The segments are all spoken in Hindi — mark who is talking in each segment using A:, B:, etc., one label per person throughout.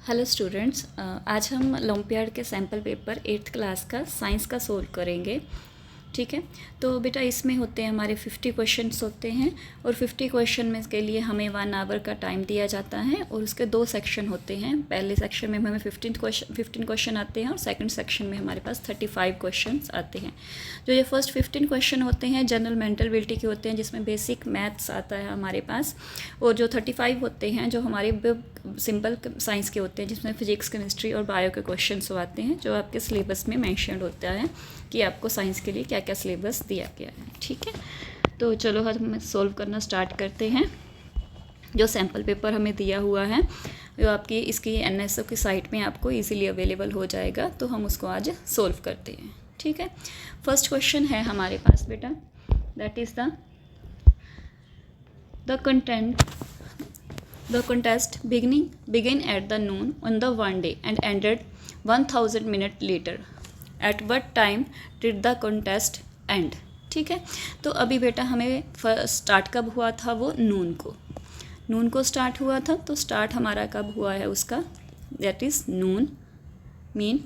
A: हेलो स्टूडेंट्स, आज हम ओलंपियाड के सैम्पल पेपर 8th क्लास का साइंस का सोल्व करेंगे। ठीक है, तो बेटा इसमें होते हैं हमारे 50 क्वेश्चंस होते हैं और 50 क्वेश्चन में के लिए हमें 1 आवर का टाइम दिया जाता है और उसके 2 सेक्शन होते हैं। पहले सेक्शन में हमें 15 क्वेश्चन आते हैं और सेकंड सेक्शन में हमारे पास 35 क्वेश्चंस आते हैं। जो ये फर्स्ट 15 क्वेश्चन होते हैं जनरल मेंटल एबिलिटी के होते हैं, जिसमें बेसिक मैथ्स आता है हमारे पास, और जो 35 होते हैं जो हमारे सिंपल साइंस के होते हैं, जिसमें फिजिक्स, केमिस्ट्री और बायो के क्वेश्चन आते हैं, जो आपके सिलेबस में मैंशनड होता है कि आपको साइंस के लिए क्या क्या सिलेबस दिया गया है। ठीक है, तो चलो हम सॉल्व करना स्टार्ट करते हैं। जो सैम्पल पेपर हमें दिया हुआ है जो आपकी इसकी NSO की साइट में आपको इजीली अवेलेबल हो जाएगा, तो हम उसको आज सॉल्व करते हैं। ठीक है, फर्स्ट क्वेश्चन है हमारे पास बेटा, that is The contest begin at the noon on the one day and ended 1000 minutes later. At what time did the contest end? ठीक है, तो अभी बेटा हमें स्टार्ट कब हुआ था, वो नून को स्टार्ट हुआ था। तो स्टार्ट हमारा कब हुआ है उसका, दैट इज़ नून मीन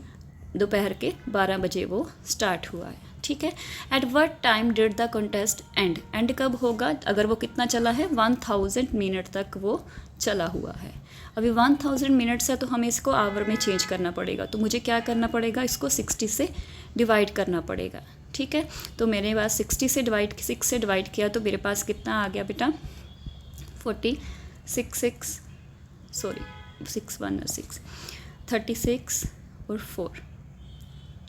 A: दोपहर के 12 बजे वो स्टार्ट हुआ है। ठीक है, at what time did the contest end कब होगा, अगर वो कितना चला है 1000 मिनट तक वो चला हुआ है। अभी 1000 मिनट्स है तो हमें इसको आवर में चेंज करना पड़ेगा, तो मुझे क्या करना पड़ेगा, इसको 60 से डिवाइड करना पड़ेगा। ठीक है, तो मेरे पास 6 से डिवाइड किया तो मेरे पास कितना आ गया बेटा 36 और 4।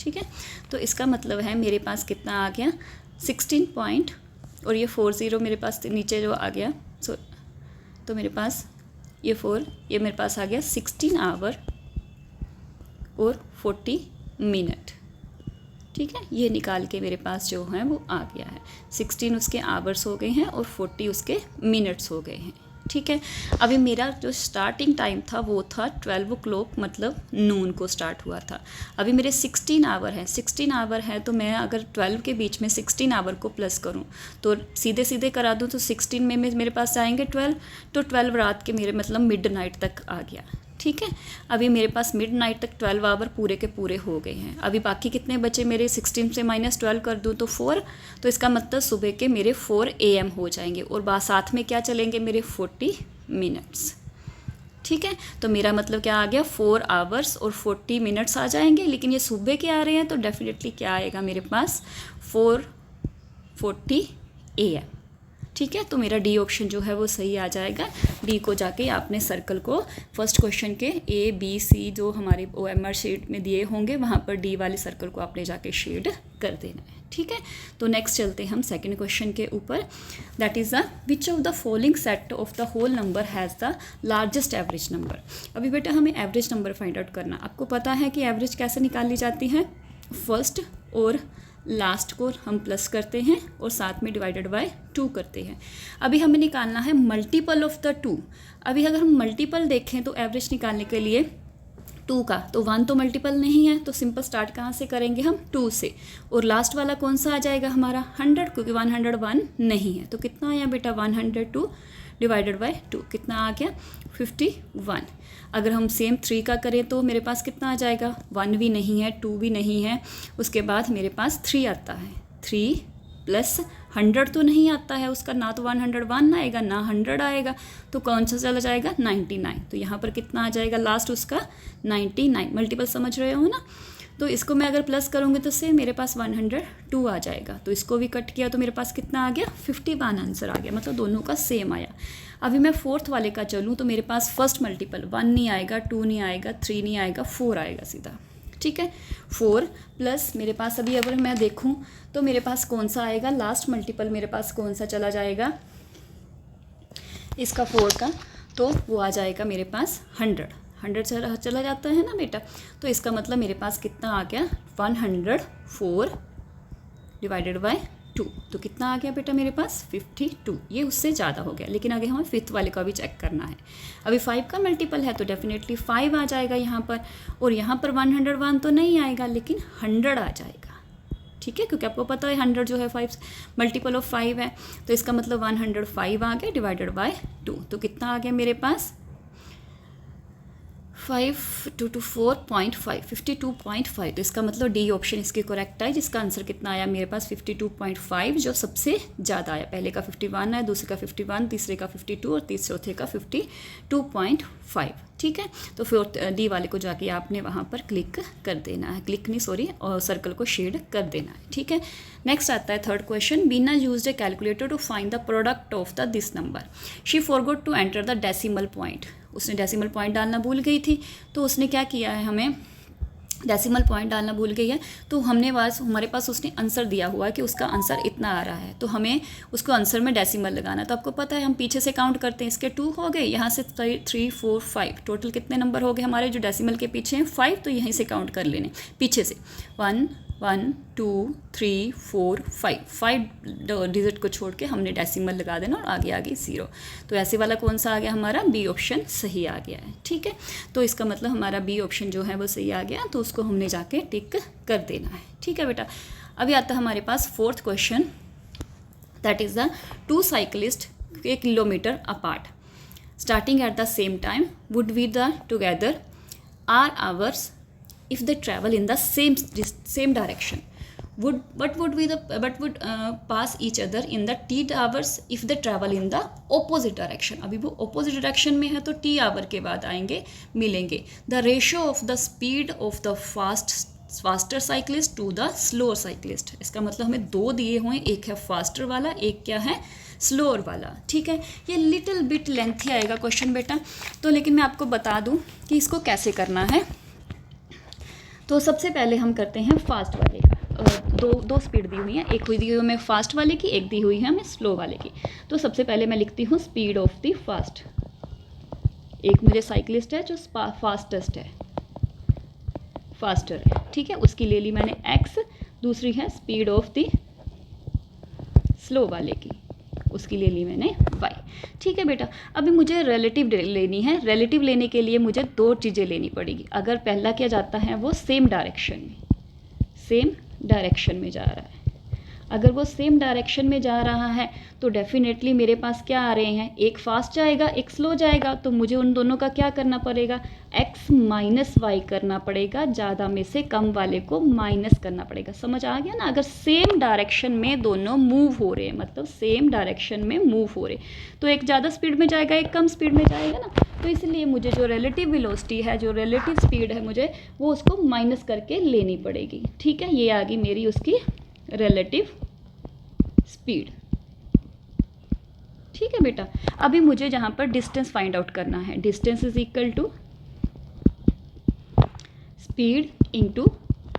A: ठीक है, तो इसका मतलब है मेरे पास कितना आ गया 16 पॉइंट, और ये 40 मेरे पास नीचे जो आ गया, तो मेरे पास ये मेरे पास आ गया 16 आवर और 40 मिनट। ठीक है, ये निकाल के मेरे पास जो है वो आ गया है 16 उसके आवर्स हो गए हैं और 40 उसके मिनट्स हो गए हैं। ठीक है, अभी मेरा जो स्टार्टिंग टाइम था वो था 12 o'clock, मतलब नून को स्टार्ट हुआ था। अभी मेरे 16 आवर हैं, 16 आवर है तो मैं अगर 12 के बीच में 16 आवर को प्लस करूं तो सीधे करा दूं तो 16 में मेरे पास आएंगे 12, तो 12 रात के मेरे मतलब मिड नाइट तक आ गया। ठीक है, अभी मेरे पास मिड नाइट तक 12 आवर पूरे के पूरे हो गए हैं। अभी बाकी कितने बचे मेरे, 16 से -12 कर दूं तो 4, तो इसका मतलब सुबह के मेरे 4 AM हो जाएंगे और साथ में क्या चलेंगे मेरे 40 मिनट्स। ठीक है, तो मेरा मतलब क्या आ गया 4 आवर्स और 40 मिनट्स आ जाएंगे, लेकिन ये सुबह के आ रहे हैं तो डेफिनेटली क्या आएगा मेरे पास 4:40 AM। ठीक है, तो मेरा डी ऑप्शन जो है वो सही आ जाएगा। डी को जाके आपने सर्कल को फर्स्ट क्वेश्चन के ABC जो हमारे OMR शीट में दिए होंगे वहाँ पर डी वाले सर्कल को आपने जाके शेड कर देना है। ठीक है, तो नेक्स्ट चलते हैं हम सेकंड क्वेश्चन के ऊपर, that is which of the following set of the whole number has the largest average number. अभी बेटा हमें एवरेज नंबर फाइंड आउट करना। आपको पता है कि एवरेज कैसे निकाली जाती है, फर्स्ट और लास्ट को हम प्लस करते हैं और साथ में डिवाइडेड बाय 2 करते हैं। अभी हमें निकालना है मल्टीपल ऑफ द 2। अभी अगर हम मल्टीपल देखें तो एवरेज निकालने के लिए 2 का, तो 1 तो मल्टीपल नहीं है, तो सिंपल स्टार्ट कहाँ से करेंगे हम 2 से, और लास्ट वाला कौन सा आ जाएगा हमारा 100, क्योंकि 101 नहीं है। तो कितना आया बेटा 102 डिवाइडेड बाय 2 कितना आ गया 51। अगर हम सेम 3 का करें तो मेरे पास कितना आ जाएगा, 1 भी नहीं है, 2 भी नहीं है, उसके बाद मेरे पास 3 आता है। 3 + 100 तो नहीं आता है उसका, ना तो 101 आएगा ना 100 आएगा, तो कौन सा चला जाएगा 99। तो यहाँ पर कितना आ जाएगा लास्ट उसका 99। मल्टीपल समझ रहे हो ना, तो इसको मैं अगर प्लस करूँगी तो से मेरे पास 102 आ जाएगा। तो इसको भी कट किया तो मेरे पास कितना आ गया 51 आंसर आ गया, मतलब दोनों का सेम आया। अभी मैं फोर्थ वाले का चलूँ तो मेरे पास फर्स्ट मल्टीपल 1 नहीं आएगा, 2 नहीं आएगा, 3 नहीं आएगा, 4 आएगा सीधा। ठीक है, 4 प्लस मेरे पास अभी अगर मैं देखूँ तो मेरे पास कौन सा आएगा लास्ट मल्टीपल, मेरे पास कौन सा चला जाएगा इसका 4 का, तो वो आ जाएगा मेरे पास 100 चला जाता है ना बेटा। तो इसका मतलब मेरे पास कितना आ गया 104 डिवाइडेड बाय 2, तो कितना आ गया बेटा मेरे पास 52। ये उससे ज़्यादा हो गया, लेकिन आगे हमें फिफ्थ वाले का भी चेक करना है। अभी 5 का मल्टीपल है तो डेफिनेटली 5 आ जाएगा यहाँ पर, और यहाँ पर 101 तो नहीं आएगा लेकिन 100 आ जाएगा। ठीक है, क्योंकि आपको पता है 100 जो है 5 मल्टीपल ऑफ 5 है, तो इसका मतलब 105 आ गया डिवाइडेड बाय 2, तो कितना आ गया मेरे पास 52.5 52.5, तो इसका मतलब डी ऑप्शन इसकी करेक्ट है, जिसका आंसर कितना आया मेरे पास 52.5, जो सबसे ज़्यादा आया। पहले का 51 है, दूसरे का 51, तीसरे का 52 और चौथे का 52.5। ठीक है, तो फिर डी वाले को जाके आपने वहाँ पर क्लिक कर देना है, क्लिक नहीं सॉरी, और सर्कल को शेड कर देना है। ठीक है, नेक्स्ट आता है third question. Beena used a calculator to find the product of the this number, she forgot to enter the decimal point. उसने डेसिमल पॉइंट डालना भूल गई थी, तो उसने क्या किया है, हमें डेसिमल पॉइंट डालना भूल गई है, तो हमारे पास उसने आंसर दिया हुआ है कि उसका आंसर इतना आ रहा है, तो हमें उसको आंसर में डेसिमल लगाना। तो आपको पता है हम पीछे से काउंट करते हैं, इसके 2 हो गए, यहाँ से 3 4 5, टोटल कितने नंबर हो गए हमारे जो डेसिमल के पीछे हैं 5, तो यहीं से काउंट कर लेने पीछे से 1 1 2 3 4 5 डिजिट को छोड़ के हमने डेसिमल लगा देना और आगे आगे 0। तो ऐसे वाला कौन सा आ गया हमारा, बी ऑप्शन सही आ गया है। ठीक है, तो इसका मतलब हमारा बी ऑप्शन जो है वो सही आ गया, तो उसको हमने जाके टिक कर देना है। ठीक है बेटा, अभी आता है हमारे पास fourth question, that is the 2 cyclist a kilometre apart starting at the same time would be the together r hours if they travel in the same direction, what would pass each other in the t hours if they travel in the opposite direction। अभी वो opposite direction में है तो t आवर के बाद आएंगे मिलेंगे। the ratio of the speed of the faster cyclist to the slower cyclist, इसका मतलब हमें 2 दिए हुए, एक है फास्टर वाला, एक क्या है स्लोअर वाला। ठीक है, ये लिटिल बिट लेंथी आएगा क्वेश्चन बेटा, तो लेकिन मैं आपको बता दूं कि इसको कैसे करना है। तो सबसे पहले हम करते हैं फास्ट वाले का। दो स्पीड दी हुई है, एक हुई दी हुई हमें फास्ट वाले की, एक दी हुई है हमें स्लो वाले की। तो सबसे पहले मैं लिखती हूँ स्पीड ऑफ द फास्ट। एक मुझे साइकिलिस्ट है जो फास्टेस्ट है, फास्टर है, ठीक है, उसकी ले ली मैंने x। दूसरी है स्पीड ऑफ द स्लो वाले की, उसकी ले ली मैंने y। ठीक है बेटा, अभी मुझे रिलेटिव लेनी है। रिलेटिव लेने के लिए मुझे 2 चीज़ें लेनी पड़ेगी। अगर पहला क्या जाता है वो सेम डायरेक्शन में जा रहा है, अगर वो सेम डायरेक्शन में जा रहा है तो डेफिनेटली मेरे पास क्या आ रहे हैं, एक फास्ट जाएगा एक स्लो जाएगा, तो मुझे उन दोनों का क्या करना पड़ेगा, x माइनस वाई करना पड़ेगा, ज़्यादा में से कम वाले को माइनस करना पड़ेगा। समझ आ गया ना, अगर सेम डायरेक्शन में दोनों मूव हो रहे हैं, मतलब सेम डायरेक्शन में मूव हो रहे, तो एक ज़्यादा स्पीड में जाएगा एक कम स्पीड में जाएगा ना, तो इसलिए मुझे जो रिलेटिव वेलोसिटी है, जो रिलेटिव स्पीड है, मुझे वो उसको माइनस करके लेनी पड़ेगी। ठीक है, ये आ गई मेरी उसकी रिलेटिव स्पीड। ठीक है बेटा, अभी मुझे जहाँ पर डिस्टेंस फाइंड आउट करना है, distance is equal to speed into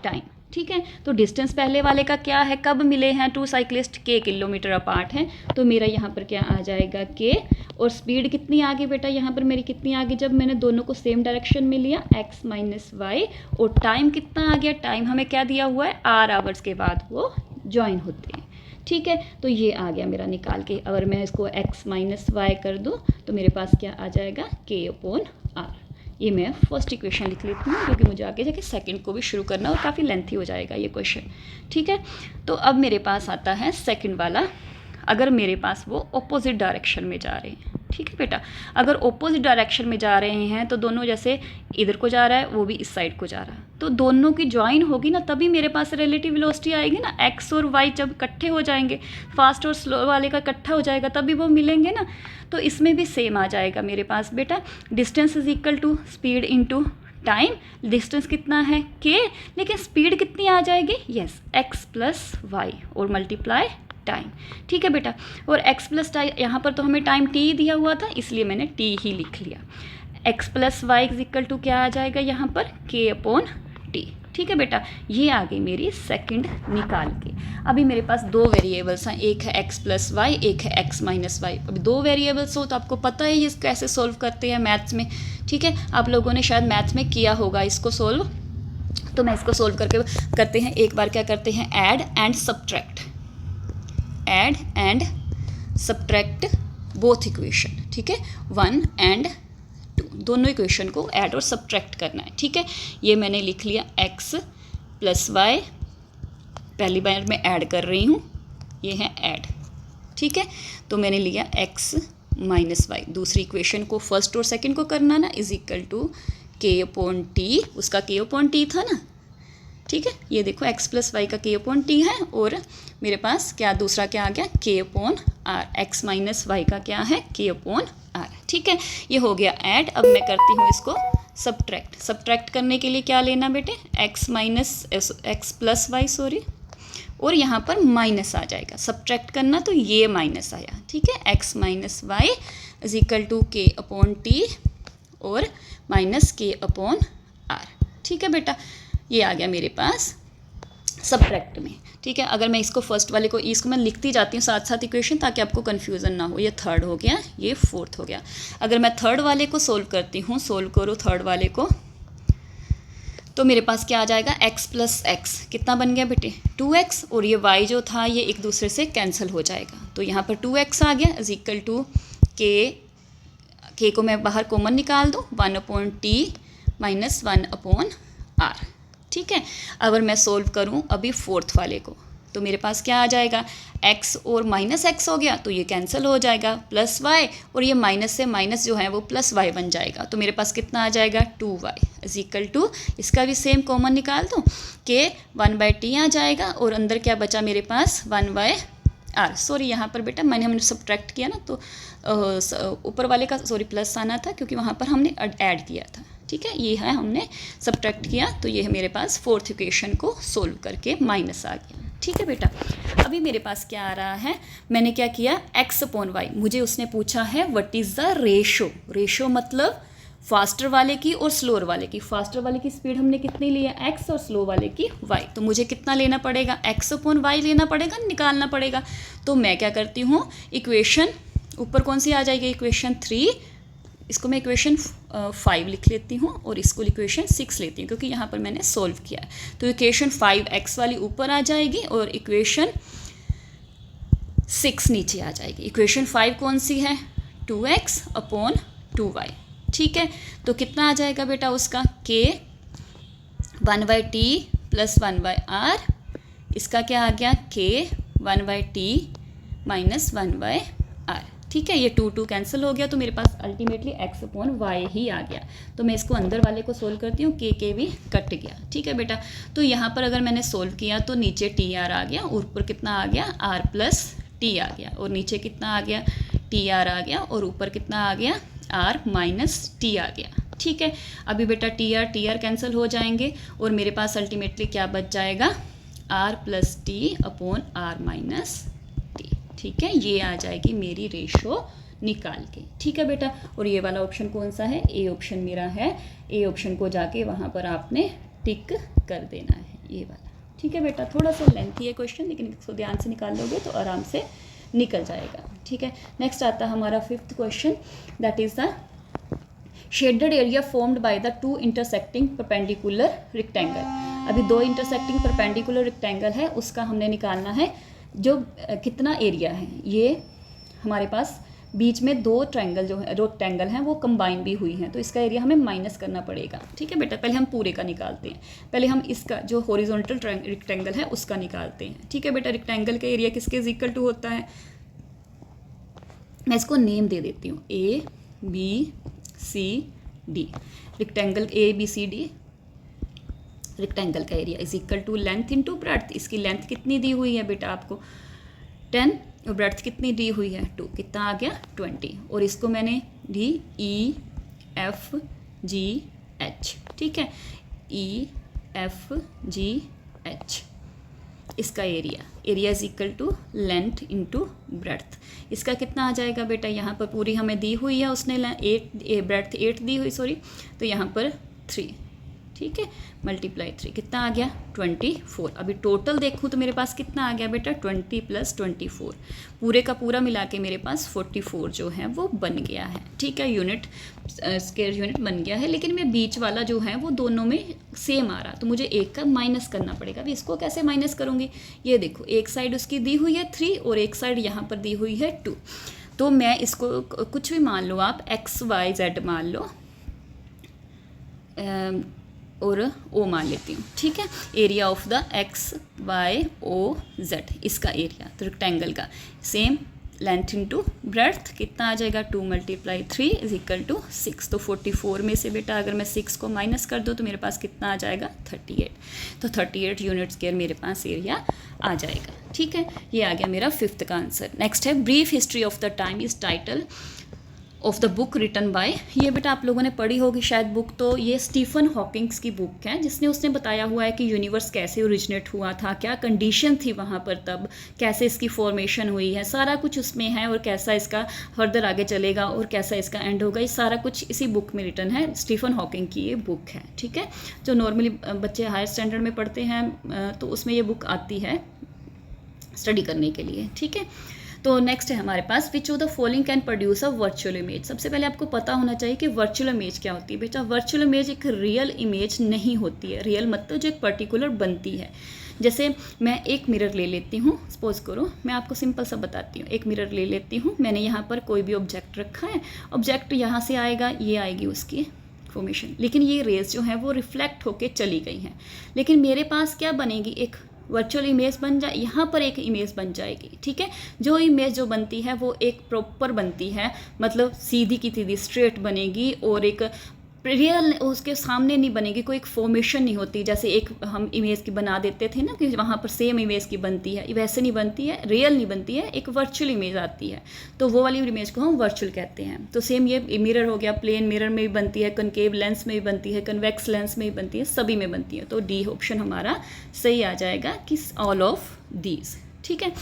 A: time. ठीक है, तो डिस्टेंस पहले वाले का क्या है, कब मिले हैं 2 साइकिलिस्ट, के किलोमीटर अपार्ट हैं, तो मेरा यहाँ पर क्या आ जाएगा के, और स्पीड कितनी आ गई बेटा यहाँ पर मेरी कितनी आ गई, जब मैंने दोनों को सेम डायरेक्शन में लिया x माइनस वाई, और टाइम कितना आ गया, टाइम हमें क्या दिया हुआ है, r आवर्स के बाद वो ज्वाइन होते हैं। ठीक है, तो ये आ गया मेरा निकाल के, अगर मैं इसको x माइनस वाई कर दूँ तो मेरे पास क्या आ जाएगा, k/r। ये मैं फर्स्ट इक्वेशन लिख लेती हूँ, क्योंकि मुझे आगे जाके सेकंड को भी शुरू करना और काफ़ी लेंथी हो जाएगा ये क्वेश्चन। ठीक है, तो अब मेरे पास आता है सेकंड वाला, अगर मेरे पास वो ऑपोजिट डायरेक्शन में जा रहे हैं। ठीक है बेटा, अगर ऑपोजिट डायरेक्शन में जा रहे हैं तो दोनों, जैसे इधर को जा रहा है वो भी इस साइड को जा रहा है, तो दोनों की ज्वाइन होगी ना, तभी मेरे पास रिलेटिव वेलोसिटी आएगी ना। x और y जब इकट्ठे हो जाएंगे, फास्ट और स्लो वाले का इकट्ठा हो जाएगा, तभी वो मिलेंगे ना। तो इसमें भी सेम आ जाएगा मेरे पास बेटा, distance is equal to speed into time. Distance कितना है k, लेकिन स्पीड कितनी आ जाएगी, यस x प्लस वाई और मल्टीप्लाई टाइम। ठीक है बेटा, और x प्लस टाइम, यहाँ पर तो हमें टाइम t दिया हुआ था, इसलिए मैंने t ही लिख लिया। x plus Y is equal to क्या आ जाएगा यहाँ पर, k/t। ठीक है बेटा, ये आ गई मेरी सेकंड निकाल के। अभी मेरे पास 2 वेरिएबल्स हैं, एक है x प्लस वाई, एक है x माइनस वाई। अभी 2 वेरिएबल्स हो तो आपको पता है ये कैसे सोल्व करते हैं मैथ्स में। ठीक है, आप लोगों ने शायद मैथ्स में किया होगा इसको सोल्व, तो मैं इसको सोल्व करते हैं। एक बार क्या करते हैं, add and subtract, add and subtract both equation. ठीक है, 1 एंड 2, दोनों इक्वेशन को ऐड और सब्ट्रैक्ट करना है। ठीक है, ये मैंने लिख लिया x प्लस वाई, पहली बार मैं ऐड कर रही हूँ, ये है ऐड। ठीक है, तो मैंने लिया x माइनस वाई, दूसरी इक्वेशन को फर्स्ट और सेकंड को करना ना, is equal to K upon T, उसका के अपॉन टी था ना, ठीक है। ये देखो x प्लस वाई का के अपॉन टी है, और मेरे पास क्या दूसरा क्या आ गया, K upon R, x minus Y का क्या है, के अपॉन आर, ठीक है। ये हो गया ऐड। अब मैं करती हूँ इसको सब्ट्रैक्ट। सब्ट्रैक्ट करने के लिए क्या लेना बेटे, x प्लस वाई सॉरी, और यहाँ पर माइनस आ जाएगा। सब्ट्रैक्ट करना तो ये माइनस आया, ठीक है। x minus Y is equal to K upon T और माइनस के अपॉन आर, ठीक है बेटा। ये आ गया मेरे पास सब्ट्रैक्ट में, ठीक है। अगर मैं इसको फर्स्ट वाले को, इसको मैं लिखती जाती हूँ साथ साथ इक्वेशन, ताकि आपको कन्फ्यूज़न ना हो। ये थर्ड हो गया, ये फोर्थ हो गया। अगर मैं थर्ड वाले को सोल्व करती हूँ, सोल्व करो थर्ड वाले को, तो मेरे पास क्या आ जाएगा, x प्लस एक्स कितना बन गया बेटे, 2x, और ये y जो था ये एक दूसरे से कैंसिल हो जाएगा, तो यहाँ पर 2x आ गया इज इक्वल टू के को मैं बाहर कॉमन निकाल दूँ, 1 upon T minus 1 upon R, ठीक है। अगर मैं सोल्व करूं अभी फोर्थ वाले को, तो मेरे पास क्या आ जाएगा, x और माइनस x हो गया, तो ये कैंसिल हो जाएगा, प्लस y, और ये माइनस से माइनस जो है वो प्लस y बन जाएगा। तो मेरे पास कितना आ जाएगा, 2y इज इक्वल टू, इसका भी सेम कॉमन निकाल दूँ, कि 1/t आ जाएगा, और अंदर क्या बचा मेरे पास, 1/r। सॉरी यहाँ पर बेटा हमने सब्ट्रैक्ट किया ना, तो ऊपर वाले का सॉरी प्लस आना था, क्योंकि वहाँ पर हमने ऐड किया था, ठीक है। ये है हमने सब्ट्रैक्ट किया, तो ये है मेरे पास फोर्थ इक्वेशन को सोल्व करके माइनस आ गया, ठीक है बेटा। अभी मेरे पास क्या आ रहा है, मैंने क्या किया, x अपॉन वाई, मुझे उसने पूछा है what is the ratio. Ratio मतलब फास्टर वाले की और स्लोअर वाले की। फास्टर वाले की स्पीड हमने कितनी ली है, x, और स्लो वाले की y। तो मुझे कितना लेना पड़ेगा, x अपॉन वाई लेना पड़ेगा, निकालना पड़ेगा। तो मैं क्या करती हूँ, इक्वेशन ऊपर कौन सी आ जाएगी, इक्वेशन 3, इसको मैं इक्वेशन 5 लिख लेती हूँ, और इसको इक्वेशन 6 लेती हूँ, क्योंकि यहाँ पर मैंने सोल्व किया है। तो इक्वेशन 5x वाली ऊपर आ जाएगी, और इक्वेशन 6 नीचे आ जाएगी। इक्वेशन 5 कौन सी है, 2x अपॉन 2y, ठीक है। तो कितना आ जाएगा बेटा उसका, k 1/t प्लस 1/r, इसका क्या आ गया, k 1/t माइनस 1/r, ठीक है। ये 2 कैंसिल हो गया, तो मेरे पास अल्टीमेटली x अपॉन वाई ही आ गया। तो मैं इसको अंदर वाले को सोल्व करती हूँ, के भी कट गया, ठीक है बेटा। तो यहाँ पर अगर मैंने सोल्व किया तो नीचे टी आर आ गया, ऊपर कितना आ गया, r प्लस टी आ गया, और नीचे कितना आ गया, टी आर आ गया, और ऊपर कितना आ गया, r माइनस टी आ गया, ठीक है। अभी बेटा टी आर कैंसिल हो जाएंगे, और मेरे पास अल्टीमेटली क्या बच जाएगा, r plus T upon r minus, ठीक है। ये आ जाएगी मेरी रेशो निकाल के, ठीक है बेटा। और ये वाला ऑप्शन कौन सा है, ए ऑप्शन मेरा है। ए ऑप्शन को जाके वहाँ पर आपने टिक कर देना है, ये वाला, ठीक है बेटा। थोड़ा सा लेंथी है क्वेश्चन, लेकिन इसको ध्यान से निकाल लोगे तो आराम से निकल जाएगा, ठीक है। नेक्स्ट आता है हमारा 5th question, that is the shaded area formed by the 2 intersecting perpendicular rectangle. अभी 2 इंटरसेक्टिंग परपेंडिकुलर रेक्टेंगल है, उसका हमने निकालना है जो कितना एरिया है। ये हमारे पास बीच में 2 ट्रायंगल जो है, रेक्टेंगल हैं, वो कंबाइन भी हुई हैं, तो इसका एरिया हमें माइनस करना पड़ेगा, ठीक है बेटा। पहले हम पूरे का निकालते हैं, पहले हम इसका जो हॉरिजॉन्टल रेक्टेंगल है उसका निकालते हैं, ठीक है बेटा। रेक्टेंगल का एरिया किसके इक्वल टू होता है, मैं इसको नेम दे देती हूँ, A B C D. Rectangle A B C D, rectangle का area is equal to length into breadth. इसकी लेंथ कितनी दी हुई है बेटा आपको, 10, और ब्रेड्थ कितनी दी हुई है, 2, कितना आ गया, 20। और इसको मैंने दी ई एफ जी एच, ठीक है, ई एफ जी एच। इसका area is equal to length into breadth. इसका कितना आ जाएगा बेटा, यहाँ पर पूरी हमें दी हुई है उसने, 8 ब्रेड्थ 8 दी हुई सॉरी, तो यहाँ पर 3, ठीक है, मल्टीप्लाई 3 कितना आ गया, 24। अभी टोटल देखूँ तो मेरे पास कितना आ गया बेटा, 20 प्लस 24, पूरे का पूरा मिला के मेरे पास 44 जो है वो बन गया है, ठीक है। यूनिट स्क्वायर यूनिट बन गया है, लेकिन मैं बीच वाला जो है वो दोनों में सेम आ रहा, तो मुझे एक का माइनस करना पड़ेगा। अभी इसको कैसे माइनस करूँगी, ये देखो एक साइड उसकी दी हुई है 3 और एक साइड यहाँ पर दी हुई है 2, तो मैं इसको कुछ भी मान लो आप, एक्स वाई जेड मान लो और ओ मान लेती हूँ, ठीक है। Area of the X Y O Z, इसका एरिया तो रेक्टेंगल का सेम लेंथ इंटू ब्रेड्थ कितना आ जाएगा 2 × 3 = 6। तो 44 में से बेटा अगर मैं 6 को माइनस कर दूँ तो मेरे पास कितना आ जाएगा 38। तो 38 यूनिट स्क्वायर मेरे पास एरिया आ जाएगा। ठीक है, ये आ गया मेरा 5th का आंसर। नेक्स्ट है brief history of the time is title of the book written by. ये बेटा आप लोगों ने पढ़ी होगी शायद बुक, तो ये स्टीफन हॉकिंग्स की बुक है जिसने उसने बताया हुआ है कि यूनिवर्स कैसे ओरिजिनेट हुआ था, क्या कंडीशन थी वहाँ पर तब, कैसे इसकी फॉर्मेशन हुई है, सारा कुछ उसमें है, और कैसा इसका फर्दर आगे चलेगा और कैसा इसका एंड होगा, ये सारा कुछ इसी बुक में रिटन है। स्टीफन हॉकिंग की ये बुक है। ठीक है, जो नॉर्मली बच्चे हायर स्टैंडर्ड में पढ़ते हैं तो उसमें ये बुक आती है स्टडी करने के लिए। ठीक है, तो नेक्स्ट है हमारे पास which of the following can produce a virtual image. सबसे पहले आपको पता होना चाहिए कि वर्चुअल इमेज क्या होती है। बेटा वर्चुअल इमेज एक रियल इमेज नहीं होती है। रियल मतलब जो एक पर्टिकुलर बनती है। जैसे मैं एक मिरर ले लेती हूँ, सपोज करो, मैं आपको सिंपल सा बताती हूँ। एक मिरर ले लेती हूँ, मैंने यहाँ पर कोई भी ऑब्जेक्ट रखा है, ऑब्जेक्ट यहाँ से आएगा, ये आएगी उसकी फॉर्मेशन, लेकिन ये रेज जो है वो रिफ्लेक्ट होके चली गई हैं। लेकिन मेरे पास क्या बनेगी, एक वर्चुअल इमेज बन जाए, यहाँ पर एक इमेज बन जाएगी। ठीक है, जो इमेज जो बनती है वो एक प्रॉपर बनती है, मतलब सीधी की सीधी स्ट्रेट बनेगी, और एक रियल उसके सामने नहीं बनेगी, कोई एक फॉर्मेशन नहीं होती। जैसे एक हम इमेज की बना देते थे ना कि वहाँ पर सेम इमेज की बनती है, वैसे नहीं बनती है, रियल नहीं बनती है, एक वर्चुअल इमेज आती है, तो वो वाली इमेज को हम वर्चुअल कहते हैं। तो सेम ये मिरर हो गया, प्लेन मिरर में भी बनती है, कनकेव लेंस में भी बनती है, कन्वेक्स लेंस में भी बनती है, सभी में बनती है। तो डी ऑप्शन हमारा सही आ जाएगा कि ऑल ऑफ दीज। ठीक है,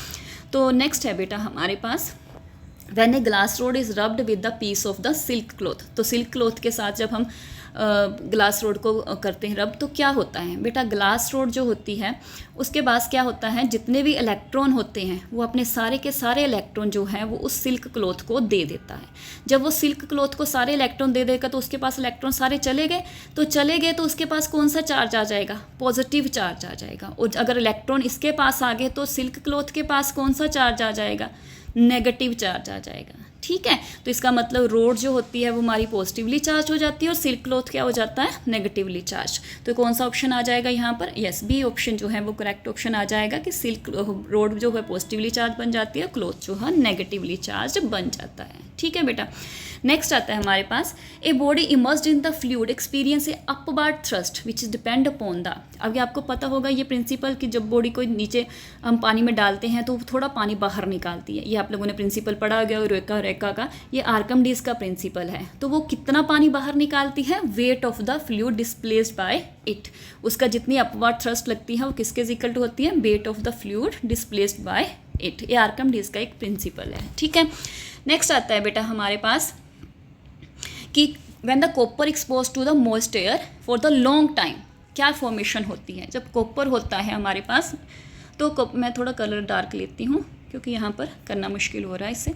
A: तो नेक्स्ट है बेटा हमारे पास When a glass rod is rubbed with the piece of the silk cloth। तो सिल्क क्लॉथ के साथ जब हम ग्लास रोड को करते हैं रब, तो क्या होता है बेटा, ग्लास रोड जो होती है उसके पास क्या होता है, जितने भी इलेक्ट्रॉन होते हैं वो अपने सारे के सारे इलेक्ट्रॉन जो है वो उस सिल्क क्लॉथ को दे देता है। जब वो सिल्क क्लॉथ को सारे इलेक्ट्रॉन दे देगा तो उसके पास इलेक्ट्रॉन सारे चले गए, तो उसके पास कौन सा चार्ज आ जाएगा, पॉजिटिव चार्ज आ जाएगा। और अगर इलेक्ट्रॉन इसके पास आ गए तो सिल्क क्लॉथ के पास कौन सा चार्ज आ जाएगा, नेगेटिव चार्ज आ जाएगा। ठीक है, तो इसका मतलब रोड जो होती है वो हमारी पॉजिटिवली चार्ज हो जाती है और सिल्क क्लॉथ क्या हो जाता है, नेगेटिवली चार्ज। तो कौन सा ऑप्शन आ जाएगा यहाँ पर, यस बी ऑप्शन जो है वो करेक्ट ऑप्शन आ जाएगा कि सिल्क रोड जो है पॉजिटिवली चार्ज बन जाती है, क्लॉथ जो है नेगेटिवली चार्ज बन जाता है। ठीक है बेटा, नेक्स्ट आता है हमारे पास a body immersed in the fluid experiences a upward thrust which is depend upon the. अभी आपको पता होगा ये प्रिंसिपल कि जब बॉडी को नीचे हम पानी में डालते हैं तो थोड़ा पानी बाहर निकालती है। ये आप लोगों ने प्रिंसिपल पढ़ा गया रेका का, ये आर्किमिडीज का प्रिंसिपल है। तो वो कितना पानी बाहर निकालती है, weight of the fluid displaced by it. उसका जितनी अपवर्ड थ्रस्ट लगती है वो किसके इक्वल टू होती है, weight of the fluid displaced by it. ये आर्किमिडीज का एक प्रिंसिपल है। ठीक है, नेक्स्ट आता है बेटा हमारे पास कि when the copper expose to the moist air for the long time, क्या फॉर्मेशन होती है। जब कॉपर होता है हमारे पास, तो मैं थोड़ा कलर डार्क लेती हूँ क्योंकि यहाँ पर करना मुश्किल हो रहा है इससे।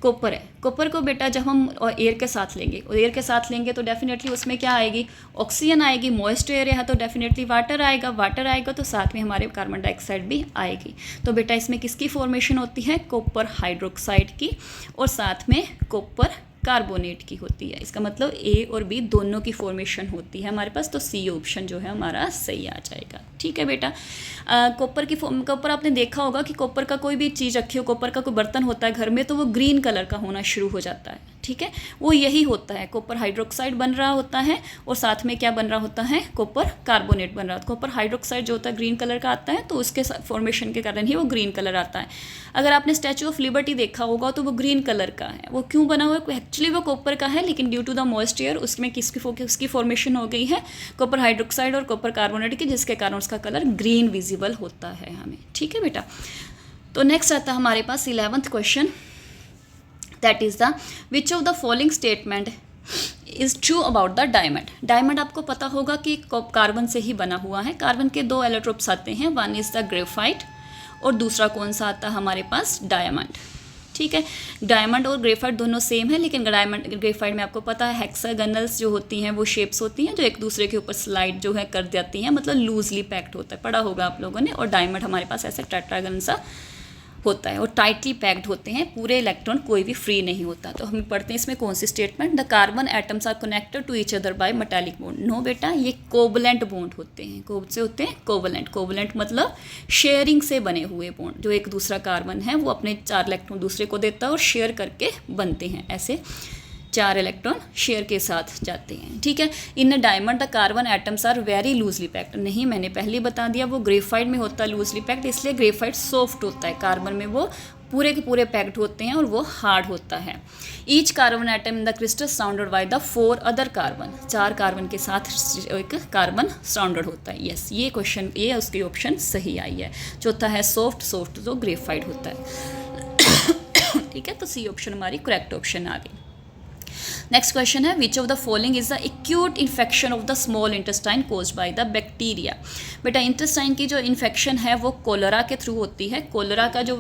A: कॉपर है, कॉपर को बेटा जब हम एयर के साथ लेंगे, और एयर के साथ लेंगे तो डेफिनेटली उसमें क्या आएगी, ऑक्सीजन आएगी, मॉइस्ट एयर है तो डेफिनेटली वाटर आएगा, वाटर आएगा तो साथ में हमारे कार्बन डाइऑक्साइड भी आएगी। तो बेटा इसमें किसकी फॉर्मेशन होती है, कॉपर हाइड्रोक्साइड की, और साथ में कॉपर कार्बोनेट की होती है। इसका मतलब ए और बी दोनों की फॉर्मेशन होती है हमारे पास। तो सी ऑप्शन जो है हमारा सही आ जाएगा। ठीक है बेटा, कॉपर आपने देखा होगा कि कॉपर का कोई भी चीज़ रखी हो, कॉपर का कोई बर्तन होता है घर में, तो वो ग्रीन कलर का होना शुरू हो जाता है। ठीक है, वो यही होता है, कॉपर हाइड्रोक्साइड बन रहा होता है और साथ में क्या बन रहा होता है, कॉपर कार्बोनेट बन रहा होता है। कॉपर हाइड्रोक्साइड जो होता है ग्रीन कलर का आता है, तो उसके फॉर्मेशन के कारण ही वो ग्रीन कलर आता है। अगर आपने स्टैचू ऑफ लिबर्टी देखा होगा तो वो ग्रीन कलर का है। वो क्यों बना हुआ है, एक्चुअली वो कॉपर का है, लेकिन ड्यू टू द मॉइस्चर उसमें किसकी फॉर्मेशन हो गई है, कॉपर हाइड्रोक्साइड और कॉपर कार्बोनेट की, जिसके कारण उसका कलर ग्रीन विजिबल होता है हमें। ठीक है बेटा, तो नेक्स्ट आता है हमारे पास 11th question, that is the which of the following statement is true about the diamond. Diamond आपको पता होगा कि कार्बन से ही बना हुआ है। कार्बन के दो एलोट्रोप्स आते हैं, वन इज द ग्रेफाइट और दूसरा कौन सा आता है हमारे पास, डायमंड। ठीक है, डायमंड और ग्रेफाइट दोनों सेम है, लेकिन डायमंड ग्रेफाइट में आपको पता है हेक्सागनल्स जो होती हैं वो शेप्स होती हैं जो एक दूसरे के ऊपर स्लाइड जो है कर जाती हैं, मतलब लूजली पैक्ड होता है, पढ़ा होगा आप लोगों ने। और डायमंड हमारे पास ऐसे टेट्रागन सा होता है और टाइटली पैक्ड होते हैं, पूरे इलेक्ट्रॉन कोई भी फ्री नहीं होता। तो हम पढ़ते हैं इसमें कौन सी statement, the carbon atoms are connected to each other by metallic bond. No बेटा, ये कोवलेंट बॉन्ड होते हैं। कौन से होते हैं? कोवलेंट। कोवलेंट मतलब शेयरिंग से बने हुए बॉन्ड, जो एक दूसरा कार्बन है वो अपने 4 इलेक्ट्रॉन दूसरे को देता है और शेयर करके बनते हैं। ऐसे 4 इलेक्ट्रॉन शेयर के साथ जाते हैं, ठीक है। In diamond the carbon atoms are very loosely packed. नहीं, मैंने पहले ही बता दिया, वो ग्रेफाइट में होता है लूजली पैक्ड, इसलिए ग्रेफाइट सॉफ्ट होता है। कार्बन में वो पूरे के पूरे पैक्ड होते हैं और वो हार्ड होता है। Each carbon atom in the crystal surrounded by the 4 other carbon. 4 carbon के साथ एक कार्बन सराउंडेड होता है। यस, ये क्वेश्चन, ये उसकी ऑप्शन सही आई है। चौथा है सॉफ्ट, सॉफ्ट जो ग्रेफाइट होता है। ठीक है, तो सी ऑप्शन हमारी करेक्ट ऑप्शन आ गई। नेक्स्ट क्वेश्चन है, विच of the following is the acute infection of the small intestine caused by the bacteria. बेटा, इंटेस्टाइन की जो इन्फेक्शन है वो कोलेरा के थ्रू होती है। कोलेरा का जो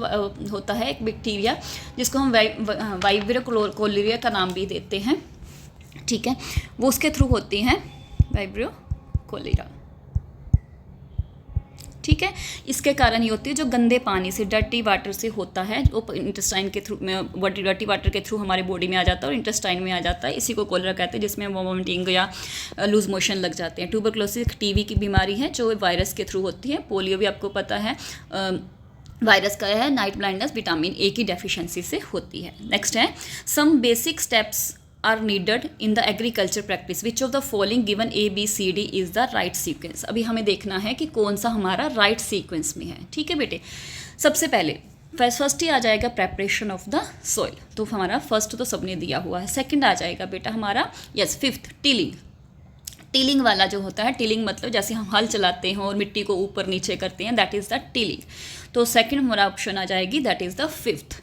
A: होता है एक बैक्टीरिया, जिसको हम वाइब्रियो कोलेरिया का नाम भी देते हैं, ठीक है, वो उसके थ्रू होती हैं, वाइब्रियो कोलेरा, ठीक है। इसके कारण ये होती है जो गंदे पानी से, डर्टी वाटर से होता है, वो इंटेस्टाइन के थ्रू में, डर्टी वाटर के थ्रू हमारे बॉडी में आ जाता है और इंटेस्टाइन में आ जाता है। इसी को कोलेरा कहते हैं, जिसमें वोमिटिंग या लूज मोशन लग जाते हैं। ट्यूबरक्लोसिस टीबी की बीमारी है जो वायरस के थ्रू होती है। पोलियो भी आपको पता है वायरस का है। नाइट ब्लाइंडनेस विटामिन ए की डेफिशिएंसी से होती है। नेक्स्ट है, some basic steps are needed in the agriculture practice, which of the following given ABCD is the right sequence. अभी हमें देखना है कि कौन सा हमारा राइट सीक्वेंस में है, ठीक है बेटे। सबसे पहले फर्स्ट ही आ जाएगा प्रेपरेशन ऑफ द सॉइल, तो हमारा फर्स्ट तो सबने दिया हुआ है। सेकंड आ जाएगा बेटा हमारा, यस, फिफ्थ टिलिंग। टिलिंग वाला जो होता है, टिलिंग मतलब जैसे हम हल चलाते हैं और मिट्टी को ऊपर नीचे करते हैं, दैट इज़ द टिलिंग। तो सेकंड हमारा ऑप्शन आ जाएगी, दैट इज़ द फिफ्थ,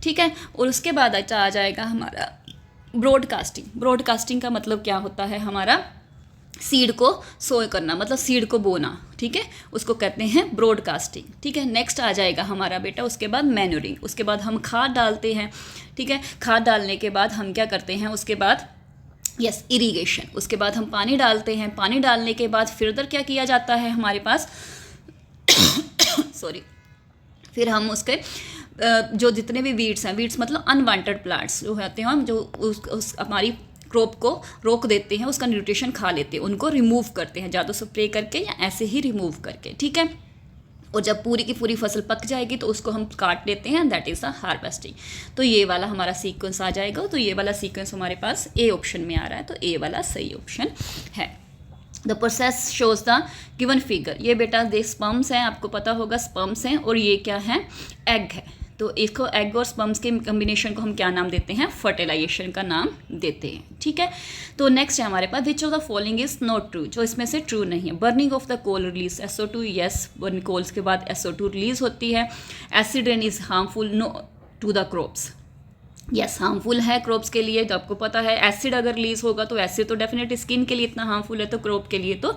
A: ठीक है। और उसके बाद आ जाएगा हमारा ब्रॉडकास्टिंग। ब्रॉडकास्टिंग का मतलब क्या होता है, हमारा सीड को सोय करना, मतलब सीड को बोना, ठीक है, उसको कहते हैं ब्रॉडकास्टिंग, ठीक है। नेक्स्ट आ जाएगा हमारा बेटा उसके बाद मैन्यूरिंग। उसके बाद हम खाद डालते हैं, ठीक है। खाद डालने के बाद हम क्या करते हैं, उसके बाद यस इरिगेशन। उसके बाद हम पानी डालते हैं। पानी डालने के बाद फिर क्या किया जाता है हमारे पास सॉरी, फिर हम उसके जो जितने भी वीड्स हैं, वीड्स मतलब अनवांटेड प्लांट्स जो होते हैं, हम जो उस हमारी क्रॉप को रोक देते हैं, उसका न्यूट्रिशन खा लेते हैं, उनको रिमूव करते हैं, ज़्यादा स्प्रे करके या ऐसे ही रिमूव करके, ठीक है। और जब पूरी की पूरी फसल पक जाएगी तो उसको हम काट लेते हैं, दैट इज़ द हार्वेस्टिंग। तो ये वाला हमारा सीक्वेंस आ जाएगा। तो ये वाला सीक्वेंस हमारे पास ए ऑप्शन में आ रहा है, तो ए वाला सही ऑप्शन है। The process shows the given figure. ये बेटा दे स्पर्म्स हैं, आपको पता होगा स्पर्म्स हैं, और ये क्या है, एग है। तो इसको एग और स्पर्म्स के कम्बिनेशन को हम क्या नाम देते हैं, फर्टिलाइजेशन का नाम देते हैं, ठीक है। तो नेक्स्ट है हमारे पास, which of the following is not true, जो इसमें से ट्रू नहीं है। Burning of the coal release SO2, yes, burning coals के बाद SO2 रिलीज होती है। Acid rain is harmful no to the crops, yes harmful है क्रॉप्स के लिए। तो आपको पता है एसिड अगर रिलीज होगा तो एसिड तो डेफिनेट स्किन के लिए इतना हार्मफुल है, तो क्रॉप के लिए तो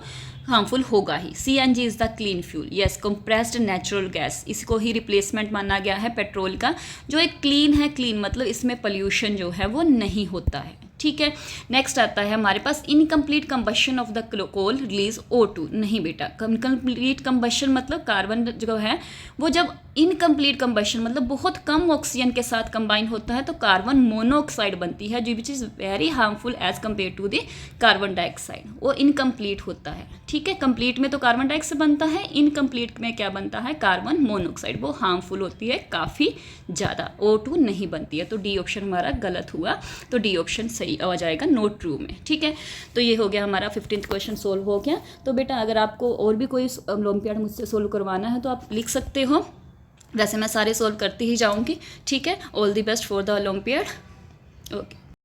A: हार्मफुल होगा ही। CNG is the clean fuel, yes compressed natural gas, इसको ही रिप्लेसमेंट माना गया है पेट्रोल का, जो एक क्लीन है। क्लीन मतलब इसमें पोल्यूशन जो है वो नहीं होता है, ठीक है। नेक्स्ट आता है हमारे पास incomplete combustion of the coal release O2। नहीं बेटा, इनकम्प्लीट कंबशन मतलब कार्बन जो है वो जब इनकम्प्लीट कंबशन मतलब बहुत कम ऑक्सीजन के साथ कंबाइन होता है तो कार्बन मोनोऑक्साइड बनती है, जो which is very harmful as compare to the carbon dioxide. वो इनकम्प्लीट होता है, ठीक है। कंप्लीट में तो कार्बन डाइऑक्साइड बनता है, इनकम्प्लीट में क्या बनता है, कार्बन मोनोऑक्साइड, वो हार्मफुल होती है काफ़ी ज़्यादा। O2 नहीं बनती है, तो डी ऑप्शन हमारा गलत हुआ। तो डी ऑप्शन सही आ जाएगा, नोट ट्रू में, ठीक है। तो ये हो गया हमारा 15th क्वेश्चन सोल्व हो गया। तो बेटा अगर आपको और भी कोई ओलंपियाड मुझसे सोल्व करवाना है तो आप लिख सकते हो, वैसे मैं सारे सोल्व करती ही जाऊंगी, ठीक है। All the best for the olympiad, okay.